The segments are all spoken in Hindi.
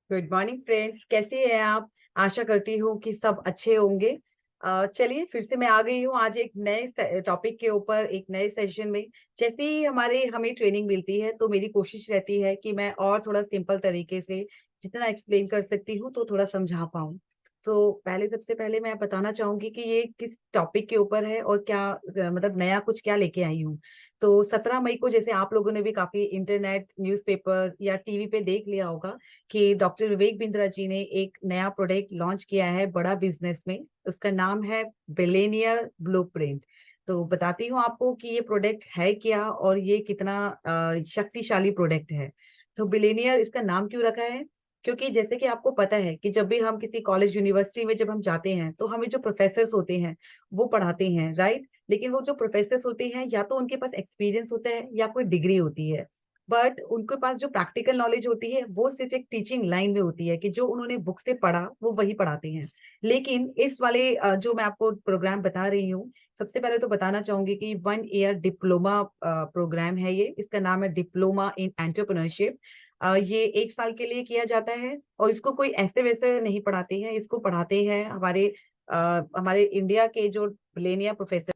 गुड मॉर्निंग फ्रेंड्स, कैसे हैं आप? आशा करती हूँ कि सब अच्छे होंगे। चलिए फिर से मैं आ गई हूँ आज एक नए टॉपिक के ऊपर एक नए सेशन में। जैसे ही हमें ट्रेनिंग मिलती है तो मेरी कोशिश रहती है कि मैं और थोड़ा सिंपल तरीके से जितना एक्सप्लेन कर सकती हूँ तो थोड़ा समझा पाऊँ। तो पहले सबसे पहले मैं बताना चाहूँगी कि ये किस टॉपिक के ऊपर है और क्या मतलब नया कुछ क्या लेके आई हूँ। तो 17 मई को जैसे आप लोगों ने भी काफ़ी इंटरनेट, न्यूज़पेपर या टीवी पे देख लिया होगा कि डॉक्टर विवेक बिंद्रा जी ने एक नया प्रोडक्ट लॉन्च किया है बड़ा बिजनेस में। उसका नाम है बिलियनियर ब्लूप्रिंट। तो बताती हूँ आपको कि ये प्रोडक्ट है क्या और ये कितना शक्तिशाली प्रोडक्ट है। तो बिलियनियर इसका नाम क्यों रखा है? क्योंकि जैसे कि आपको पता है कि जब भी हम किसी कॉलेज यूनिवर्सिटी में जब हम जाते हैं तो हमें जो प्रोफेसर्स होते हैं वो पढ़ाते हैं, राइट? लेकिन वो जो प्रोफेसर्स होते हैं या तो उनके पास एक्सपीरियंस होता है या कोई डिग्री होती है, बट उनके पास जो प्रैक्टिकल नॉलेज होती है वो सिर्फ एक टीचिंग लाइन में होती है कि जो उन्होंने बुक से पढ़ा वो वही पढ़ाते हैं। लेकिन इस वाले जो मैं आपको प्रोग्राम बता रही हूँ, सबसे पहले तो बताना चाहूंगी कि 1 ईयर डिप्लोमा प्रोग्राम है ये। इसका नाम है डिप्लोमा इन एंटरप्रेन्योरशिप। ये 1 साल के लिए किया जाता है और इसको कोई ऐसे वैसे नहीं पढ़ाते हैं, इसको पढ़ाते हैं हमारे इंडिया के जो बिलियनियर प्रोफेसर।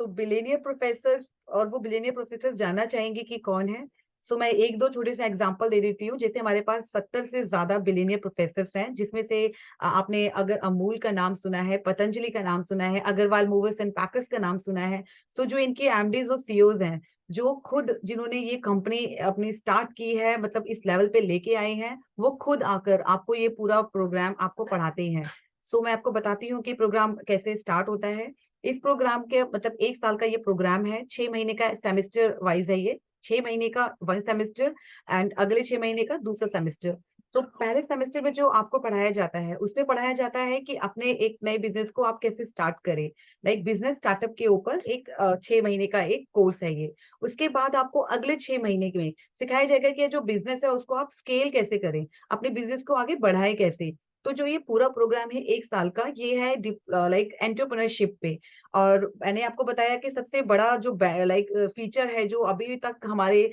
तो बिलियनियर प्रोफेसर और वो बिलियनियर प्रोफेसर जानना चाहेंगे कि कौन है। सो मैं एक दो छोटे से एग्जांपल दे देती हूँ। जैसे हमारे पास 70 से ज्यादा बिलियनियर प्रोफेसर हैं, जिसमें से आपने अगर अमूल का नाम सुना है, पतंजलि का नाम सुना है, अग्रवाल मूवर्स एंड पैकर्स का नाम सुना है। सो जो इनके एमडीज और सीईओज हैं, जो खुद जिन्होंने ये कंपनी अपनी स्टार्ट की है, मतलब इस लेवल पे लेके आए हैं, वो खुद आकर आपको ये पूरा प्रोग्राम आपको पढ़ाते हैं। सो मैं आपको बताती हूँ कि प्रोग्राम कैसे स्टार्ट होता है। इस प्रोग्राम के मतलब 1 साल का ये प्रोग्राम है, 6 महीने का सेमेस्टर वाइज है ये। 6 महीने का वन सेमेस्टर एंड अगले 6 महीने का दूसरा सेमेस्टर। तो पहले सेमेस्टर में जो आपको पढ़ाया जाता है उसमें पढ़ाया जाता है कि अपने एक नए बिजनेस को आप कैसे स्टार्ट करें। लाइक बिजनेस स्टार्टअप के ऊपर एक 6 महीने का एक कोर्स है ये। उसके बाद आपको अगले 6 महीने में सिखाया जाएगा कि ये जो बिजनेस है उसको आप स्केल कैसे करें, अपने बिजनेस को आगे बढ़ाए कैसे। तो जो ये पूरा प्रोग्राम है 1 साल का, ये है लाइक एंटरप्रेन्योरशिप पे। और मैंने आपको बताया कि सबसे बड़ा जो लाइक फीचर है जो अभी तक हमारे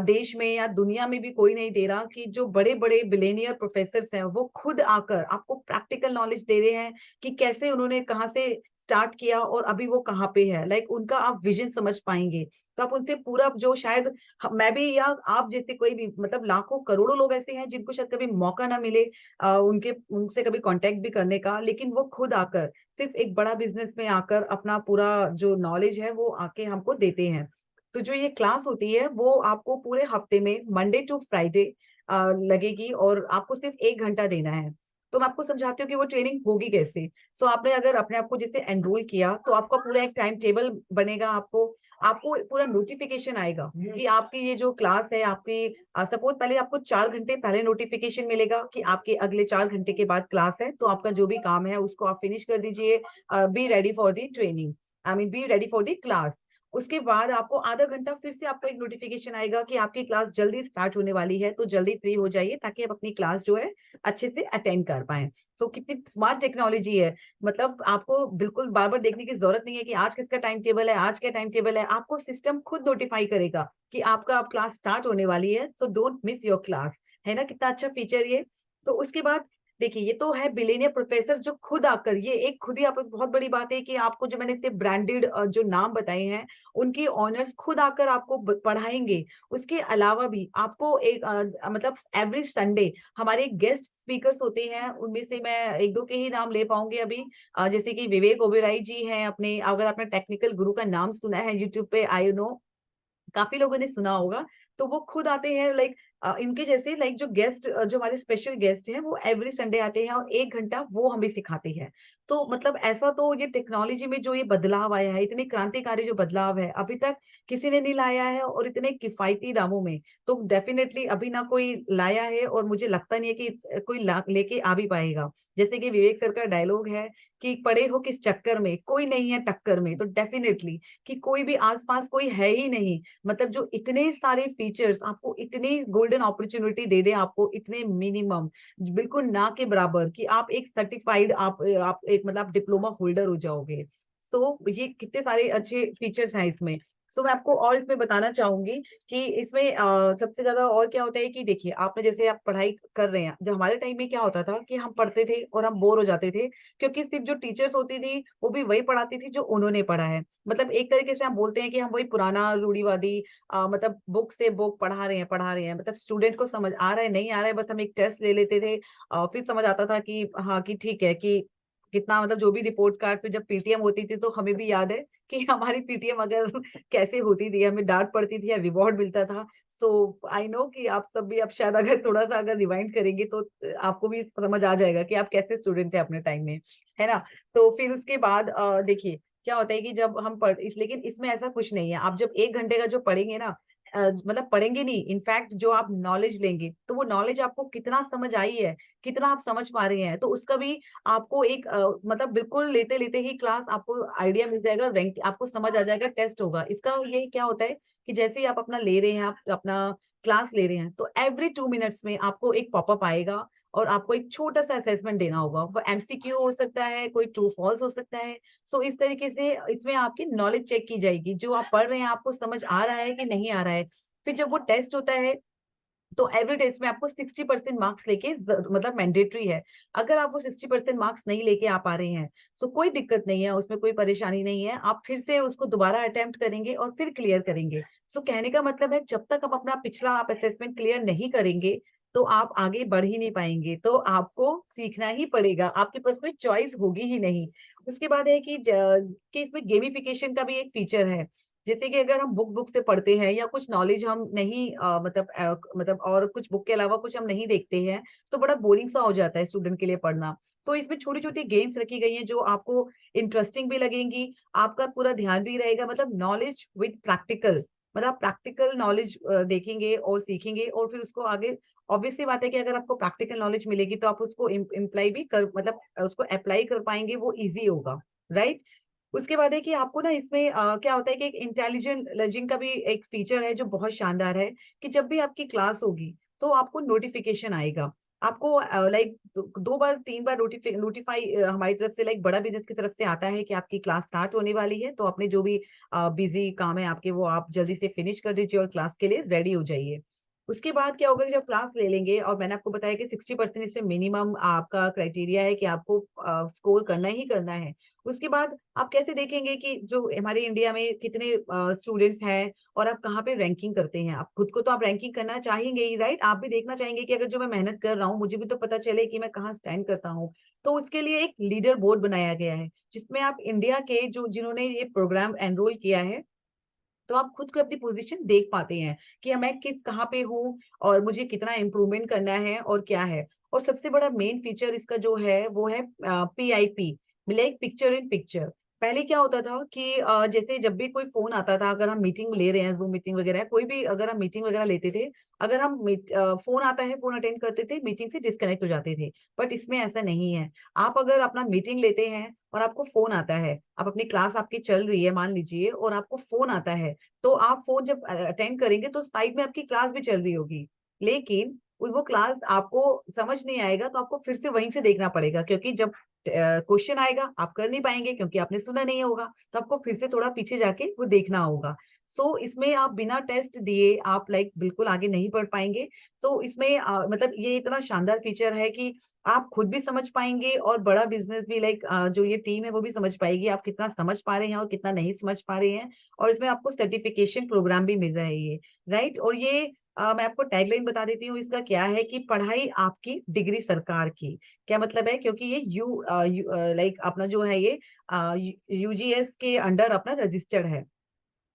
देश में या दुनिया में भी कोई नहीं दे रहा, कि जो बड़े बड़े बिलियनियर प्रोफेसर्स हैं वो खुद आकर आपको प्रैक्टिकल नॉलेज दे रहे हैं कि कैसे उन्होंने कहाँ से स्टार्ट किया और अभी वो कहाँ पे है। लाइक उनका आप विजन समझ पाएंगे। तो आप उनसे पूरा जो शायद मैं भी या आप जैसे कोई भी मतलब लाखों करोड़ों लोग ऐसे हैं जिनको शायद कभी मौका ना मिले उनके उनसे कभी कांटेक्ट भी करने का, लेकिन वो खुद आकर सिर्फ एक बड़ा बिजनेस में आकर अपना पूरा जो नॉलेज है वो आके हमको देते हैं। तो जो ये क्लास होती है वो आपको पूरे हफ्ते में मंडे टू फ्राइडे लगेगी और आपको सिर्फ 1 घंटा देना है। तो मैं आपको समझाती हूँ कि वो ट्रेनिंग होगी कैसे। सो आपने अगर अपने आप को जैसे एनरोल किया तो आपका पूरा एक टाइम टेबल बनेगा। आपको आपको पूरा नोटिफिकेशन आएगा कि आपकी ये जो क्लास है आपकी सपोज पहले आपको 4 घंटे पहले नोटिफिकेशन मिलेगा कि आपके अगले 4 घंटे के बाद क्लास है, तो आपका जो भी काम है उसको आप फिनिश कर दीजिए। Be ready for the training, I mean be ready for the class. उसके बाद आपको आधा घंटा फिर से आपको एक नोटिफिकेशन आएगा कि आपकी क्लास जल्दी स्टार्ट होने वाली है, तो जल्दी फ्री हो जाइए ताकि आप अपनी क्लास जो है अच्छे से अटेंड कर पाए। तो कितनी स्मार्ट टेक्नोलॉजी है। मतलब आपको बिल्कुल बार बार देखने की जरूरत नहीं है कि आज किसका टाइम टेबल है, आज क्या टाइम टेबल है। आपको सिस्टम खुद नोटिफाई करेगा कि आपका अब क्लास स्टार्ट होने वाली है, so don't miss your class. है ना कितना अच्छा फीचर ये। तो उसके बाद देखिए, ये तो है बिलियनियर प्रोफेसर जो खुद आकर, ये एक खुद ही आपस बहुत बड़ी बात है कि आपको जो मैंने इतने ब्रांडेड जो नाम बताए हैं उनकी ऑनर्स खुद आकर आपको पढ़ाएंगे। उसके अलावा भी आपको एक मतलब एवरी संडे हमारे गेस्ट स्पीकर्स होते हैं, उनमें से मैं एक दो के ही नाम ले पाऊंगी अभी। जैसे कि विवेक ओबेरॉय जी हैं अपने, अगर आपने टेक्निकल गुरु का नाम सुना है यूट्यूब पे, आई नो काफ़ी लोगों ने सुना होगा। तो वो खुद आते हैं लाइक इनके जैसे लाइक जो गेस्ट जो हमारे स्पेशल गेस्ट हैं वो एवरी संडे आते हैं और 1 घंटा वो हमें सिखाते हैं। तो मतलब ऐसा तो ये टेक्नोलॉजी में जो ये बदलाव आया है, इतने क्रांतिकारी जो बदलाव है, अभी तक किसी ने नहीं लाया है और इतने किफ़ायती दामों में। तो डेफ़िनेटली अभी ना कोई लाया है और मुझे लगता नहीं है कि कोई ला लेके आ भी पाएगा। जैसे कि विवेक सर का डायलॉग है कि पड़े हो किस चक्कर में, कोई नहीं है टक्कर में। तो डेफ़िनेटली कि कोई भी आस-पास कोई है ही नहीं, मतलब जो इतने सारे फीचर्स आपको इतनी गोल्डन अपॉर्चुनिटी दे दे, आपको इतने मिनिमम बिल्कुल ना के बराबर कि आप एक सर्टिफाइड आप एक मतलब डिप्लोमा होल्डर हो जाओगे। तो ये कितने सारे अच्छे फीचर्स हैं इसमें। सो मैं आपको और इसमें बताना चाहूंगी कि इसमें सबसे ज्यादा और क्या होता है कि देखिए, आपने जैसे आप पढ़ाई कर रहे हैं, जब हमारे टाइम में क्या होता था कि हम पढ़ते थे और हम बोर हो जाते थे, क्योंकि सिर्फ जो टीचर्स होती थी वो भी वही पढ़ाती थी जो उन्होंने पढ़ा है। मतलब एक तरीके से हम बोलते हैं कि हम वही पुराना रूढ़िवादी मतलब बुक से बुक पढ़ा रहे हैं, मतलब स्टूडेंट को समझ आ रहा है नहीं आ रहा है, बस हम एक टेस्ट ले लेते थे। फिर समझ आता था कि हाँ, कि ठीक है, कि कितना मतलब जो भी रिपोर्ट कार्ड, फिर जब पीटीएम होती थी तो हमें भी याद है कि हमारी पीटीएम अगर कैसे होती थी, हमें डांट पड़ती थी या रिवॉर्ड मिलता था। सो आई नो कि आप सब भी, अब शायद अगर थोड़ा सा अगर रिवाइंड करेंगे तो आपको भी समझ आ जाएगा कि आप कैसे स्टूडेंट थे अपने टाइम में, है ना। तो फिर उसके बाद देखिए क्या होता है कि जब हम लेकिन इसमें ऐसा कुछ नहीं है। आप जब 1 घंटे का जो पढ़ेंगे ना, मतलब पढ़ेंगे नहीं, इनफैक्ट जो आप नॉलेज लेंगे तो वो नॉलेज आपको कितना समझ आई है, कितना आप समझ पा रहे हैं, तो उसका भी आपको एक मतलब बिल्कुल लेते लेते ही क्लास आपको आइडिया मिल जाएगा, रैंक आपको समझ आ जाएगा, टेस्ट होगा इसका। ये क्या होता है कि जैसे ही आप अपना ले रहे हैं, आप अपना क्लास ले रहे हैं, तो एवरी 2 मिनट्स में आपको एक पॉपअप आएगा और आपको एक छोटा सा असेसमेंट देना होगा। वो एमसीक्यू हो सकता है, कोई ट्रू फॉल्स हो सकता है। सो इस तरीके से इसमें आपकी नॉलेज चेक की जाएगी, जो आप पढ़ रहे हैं आपको समझ आ रहा है कि नहीं आ रहा है। फिर जब वो टेस्ट होता है तो एवरी टेस्ट में आपको 60% मार्क्स लेके मतलब मैंडेटरी है। अगर आप वो 60% मार्क्स नहीं लेके आ पा रहे हैं, तो कोई दिक्कत नहीं है, उसमें कोई परेशानी नहीं है, आप फिर से उसको दोबारा अटेम्प्ट करेंगे और फिर क्लियर करेंगे। सो कहने का मतलब है, जब तक आप अपना पिछला आप असेसमेंट क्लियर नहीं करेंगे तो आप आगे बढ़ ही नहीं पाएंगे। तो आपको सीखना ही पड़ेगा, आपके पास कोई चॉइस होगी ही नहीं। उसके बाद है कि इसमें गेमिफिकेशन का भी एक फीचर है। जैसे कि अगर हम बुक से पढ़ते हैं या कुछ नॉलेज हम नहीं मतलब और कुछ बुक के अलावा कुछ हम नहीं देखते हैं, तो बड़ा बोरिंग सा हो जाता है स्टूडेंट के लिए पढ़ना। तो इसमें छोटी छोटी गेम्स रखी गई हैं जो आपको इंटरेस्टिंग भी लगेंगी, आपका पूरा ध्यान भी रहेगा, मतलब नॉलेज विद प्रैक्टिकल, मतलब प्रैक्टिकल नॉलेज देखेंगे और सीखेंगे और फिर उसको आगे। ऑब्वियसली बात है कि अगर आपको प्रैक्टिकल नॉलेज मिलेगी तो आप उसको इम्प्लाई भी कर, मतलब उसको अप्लाई कर पाएंगे, वो इजी होगा, राइट। उसके बाद है कि आपको ना इसमें क्या होता है कि एक इंटेलिजेंट लर्निंग का भी एक फीचर है जो बहुत शानदार है, कि जब भी आपकी क्लास होगी तो आपको नोटिफिकेशन आएगा। आपको लाइक 2 बार 3 बार नोटिफाई हमारी तरफ से, लाइक बड़ा बिजनेस की तरफ से आता है कि आपकी क्लास स्टार्ट होने वाली है, तो अपने जो भी बिजी काम है आपके, वो आप जल्दी से फिनिश कर दीजिए और क्लास के लिए रेडी हो जाइए। उसके बाद क्या होगा कि जब क्लास ले लेंगे, और मैंने आपको बताया कि 60% इसमें मिनिमम आपका क्राइटेरिया है कि आपको स्कोर करना ही करना है। उसके बाद आप कैसे देखेंगे कि जो हमारे इंडिया में कितने स्टूडेंट्स हैं और आप कहाँ पे रैंकिंग करते हैं। आप खुद को तो आप रैंकिंग करना चाहेंगे ही, राइट। आप भी देखना चाहेंगे कि अगर जो मैं मेहनत कर रहा हूँ मुझे भी तो पता चले कि मैं कहाँ स्टैंड करता हूँ। तो उसके लिए एक लीडर बोर्ड बनाया गया है, जिसमें आप इंडिया के जो जिन्होंने ये प्रोग्राम एनरोल किया है, तो आप खुद को अपनी पोजीशन देख पाते हैं कि मैं किस कहाँ पे हूँ और मुझे कितना इम्प्रूवमेंट करना है और क्या है। और सबसे बड़ा मेन फीचर इसका जो है वो है PIP, like picture in picture. पहले क्या होता था कि जैसे जब भी कोई फोन आता था, अगर हम मीटिंग ले रहे हैं, जूम मीटिंग वगैरह, कोई भी अगर हम मीटिंग वगैरह लेते थे, अगर हम फोन आता है, फोन अटेंड करते थे, मीटिंग से डिस्कनेक्ट हो जाते थे। बट इसमें ऐसा नहीं है। आप अगर अपना मीटिंग लेते हैं और आपको फोन आता है, आप अपनी क्लास आपकी चल रही है मान लीजिए, और आपको फोन आता है, तो आप फोन जब अटेंड करेंगे तो साइड में आपकी क्लास भी चल रही होगी, लेकिन वो क्लास आपको समझ नहीं आएगा, तो आपको फिर से वहीं से देखना पड़ेगा, क्योंकि जब क्वेश्चन आएगा आप कर नहीं पाएंगे क्योंकि आपने सुना नहीं होगा, तो आपको फिर से थोड़ा पीछे जाके वो देखना होगा। सो इसमें आप बिना टेस्ट दिए आप लाइक बिल्कुल आगे नहीं बढ़ पाएंगे। तो इसमें मतलब ये इतना शानदार फीचर है कि आप खुद भी समझ पाएंगे और बड़ा बिजनेस भी, लाइक जो ये टीम है वो भी समझ पाएगी आप कितना समझ पा रहे हैं और कितना नहीं समझ पा रहे हैं। और इसमें आपको सर्टिफिकेशन प्रोग्राम भी मिल रहा है ये, राइट। और ये मैं आपको टैगलाइन बता देती हूँ इसका क्या है, कि पढ़ाई आपकी डिग्री सरकार की। क्या मतलब है, क्योंकि ये लाइक अपना जो है ये यूजीएस के अंडर अपना रजिस्टर्ड है,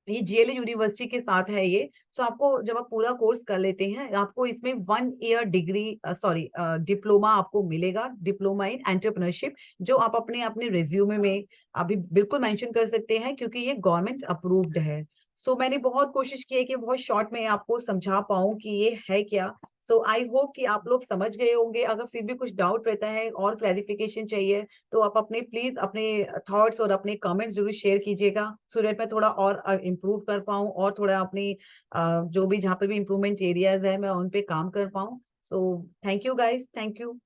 ये जीएलयू यूनिवर्सिटी के साथ है ये। सो आपको जब आप पूरा कोर्स कर लेते हैं, आपको इसमें 1 ईयर डिग्री सॉरी डिप्लोमा आपको मिलेगा, डिप्लोमा इन एंटरप्रेन्योरशिप, जो आप अपने अपने रिज्यूमे में अभी बिल्कुल मेंशन कर सकते हैं, क्योंकि ये गवर्नमेंट अप्रूव्ड है। सो मैंने बहुत कोशिश की है कि बहुत शॉर्ट में आपको समझा पाऊं कि ये है क्या। सो आई होप कि आप लोग समझ गए होंगे। अगर फिर भी कुछ डाउट रहता है और क्लैरिफिकेशन चाहिए, तो आप अपने प्लीज अपने थॉट्स और अपने कमेंट्स जरूर शेयर कीजिएगा, सो दैट मैं थोड़ा और इम्प्रूव कर पाऊँ और थोड़ा अपनी जो भी जहाँ पे भी इम्प्रूवमेंट एरियाज है मैं उन पे काम कर पाऊँ। So thank you guys, thank you.